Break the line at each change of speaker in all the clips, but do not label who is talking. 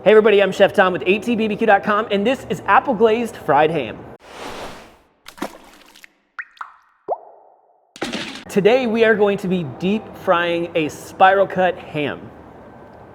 Hey everybody, I'm Chef Tom with atbbq.com, and this is Apple Glazed Fried Ham. Today we are going to be deep frying a spiral cut ham.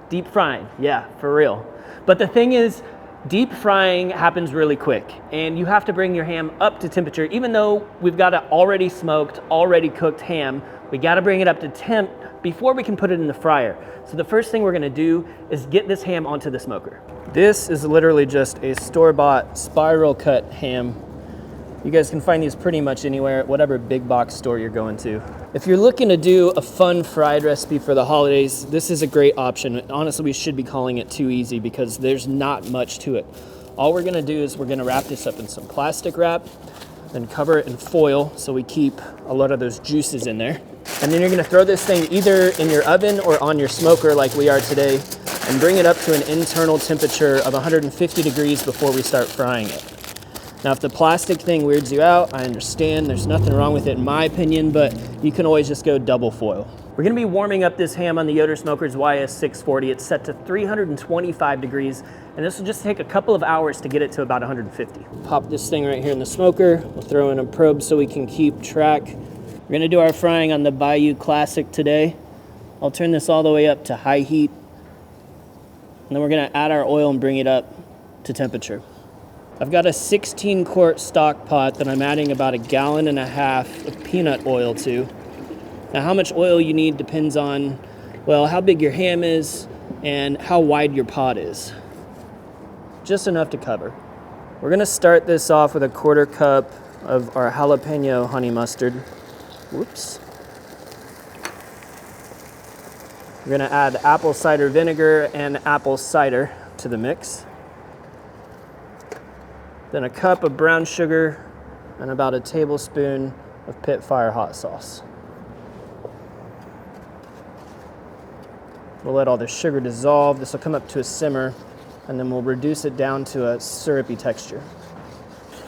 Deep frying, yeah, for real. But the thing is, deep frying happens really quick, and you have to bring your ham up to temperature. Even though we've got an already smoked, already cooked ham, we gotta bring it up to temp before we can put it in the fryer. So the first thing we're gonna do is get this ham onto the smoker. This is literally just a store-bought spiral cut ham. You guys can find these pretty much anywhere at whatever big box store you're going to. If you're looking to do a fun fried recipe for the holidays, this is a great option. Honestly, we should be calling it too easy because there's not much to it. All we're gonna do is we're gonna wrap this up in some plastic wrap, then cover it in foil so we keep a lot of those juices in there. And then you're gonna throw this thing either in your oven or on your smoker like we are today and bring it up to an internal temperature of 150 degrees before we start frying it. Now, if the plastic thing weirds you out, I understand. There's nothing wrong with it in my opinion, but you can always just go double foil. We're gonna be warming up this ham on the Yoder Smoker's YS640. It's set to 325 degrees, and this will just take a couple of hours to get it to about 150. Pop this thing right here in the smoker. We'll throw in a probe so we can keep track. We're gonna do our frying on the Bayou Classic today. I'll turn this all the way up to high heat, and then we're gonna add our oil and bring it up to temperature. I've got a 16-quart stock pot that I'm adding about 1.5 gallons of peanut oil to. Now, how much oil you need depends on, well, how big your ham is and how wide your pot is. Just enough to cover. We're gonna start this off with 1/4 cup of our jalapeno honey mustard. Whoops. We're gonna add apple cider vinegar and apple cider to the mix. Then 1 cup of brown sugar and about 1 tablespoon of pit fire hot sauce. We'll let all the sugar dissolve. This will come up to a simmer, and then we'll reduce it down to a syrupy texture.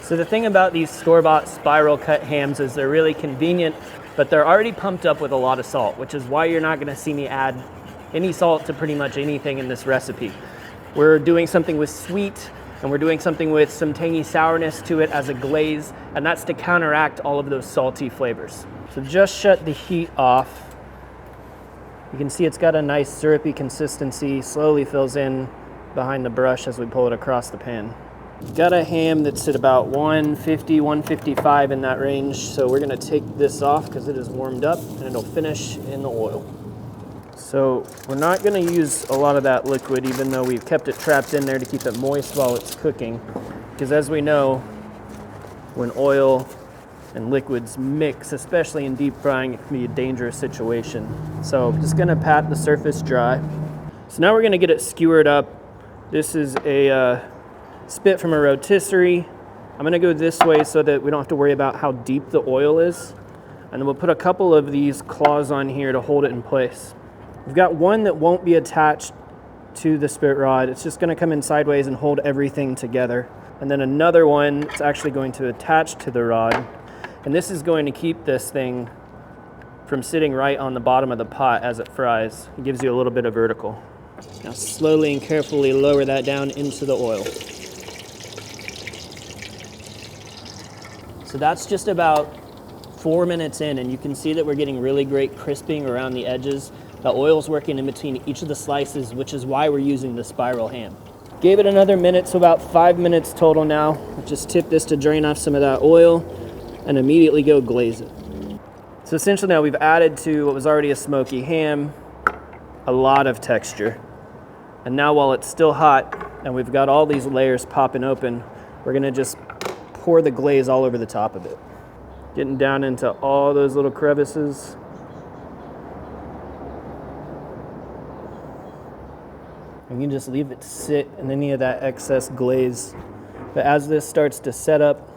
So the thing about these store-bought spiral cut hams is they're really convenient, but they're already pumped up with a lot of salt, which is why you're not gonna see me add any salt to pretty much anything in this recipe. We're doing something with sweet, and we're doing something with some tangy sourness to it as a glaze, and that's to counteract all of those salty flavors. So just shut the heat off. You can see it's got a nice syrupy consistency, slowly fills in behind the brush as we pull it across the pan. Got a ham that's at about 150, 155 in that range, so we're gonna take this off because it is warmed up and it'll finish in the oil. So we're not gonna use a lot of that liquid, even though we've kept it trapped in there to keep it moist while it's cooking, because as we know, when oil and liquids mix, especially in deep frying, it can be a dangerous situation. So just gonna pat the surface dry. So now we're gonna get it skewered up. This is a spit from a rotisserie. I'm gonna go this way so that we don't have to worry about how deep the oil is. And then we'll put a couple of these claws on here to hold it in place. We've got one that won't be attached to the spit rod. It's just gonna come in sideways and hold everything together. And then another one that's actually going to attach to the rod. And this is going to keep this thing from sitting right on the bottom of the pot as it fries. It gives you a little bit of vertical. Now slowly and carefully lower that down into the oil. So that's just about 4 minutes in, and you can see that we're getting really great crisping around the edges. The oil's working in between each of the slices, which is why we're using the spiral ham. Gave it another minute, so about 5 minutes total now. Just tip this to drain off some of that oil and immediately go glaze it. So essentially now we've added to what was already a smoky ham a lot of texture. And now while it's still hot and we've got all these layers popping open, we're gonna just pour the glaze all over the top of it. Getting down into all those little crevices. And you can just leave it to sit in any of that excess glaze. But as this starts to set up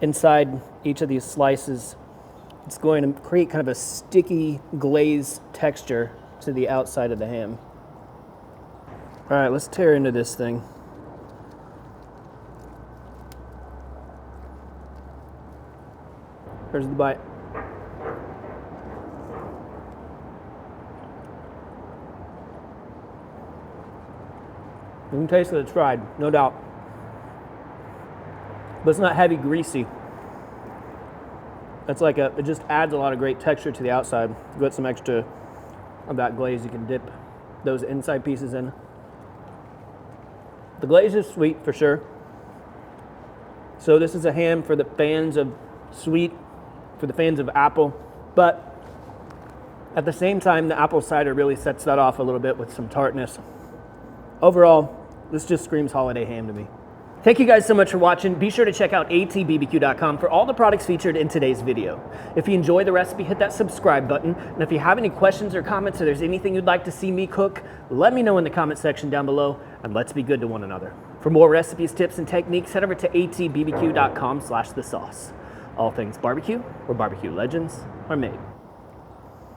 inside each of these slices, it's going to create kind of a sticky glaze texture to the outside of the ham. All right, let's tear into this thing. Here's the bite. You can taste that it's fried, no doubt. But it's not heavy, greasy. It's like it just adds a lot of great texture to the outside. You got some extra of that glaze, you can dip those inside pieces in. The glaze is sweet for sure. So this is a ham for the fans of sweet, for the fans of apple. But at the same time, the apple cider really sets that off a little bit with some tartness. Overall, this just screams holiday ham to me. Thank you guys so much for watching. Be sure to check out atbbq.com for all the products featured in today's video. If you enjoy the recipe, hit that subscribe button. And if you have any questions or comments, or there's anything you'd like to see me cook, let me know in the comment section down below, and let's be good to one another. For more recipes, tips, and techniques, head over to atbbq.com/thesauce. All things barbecue, where barbecue legends are made.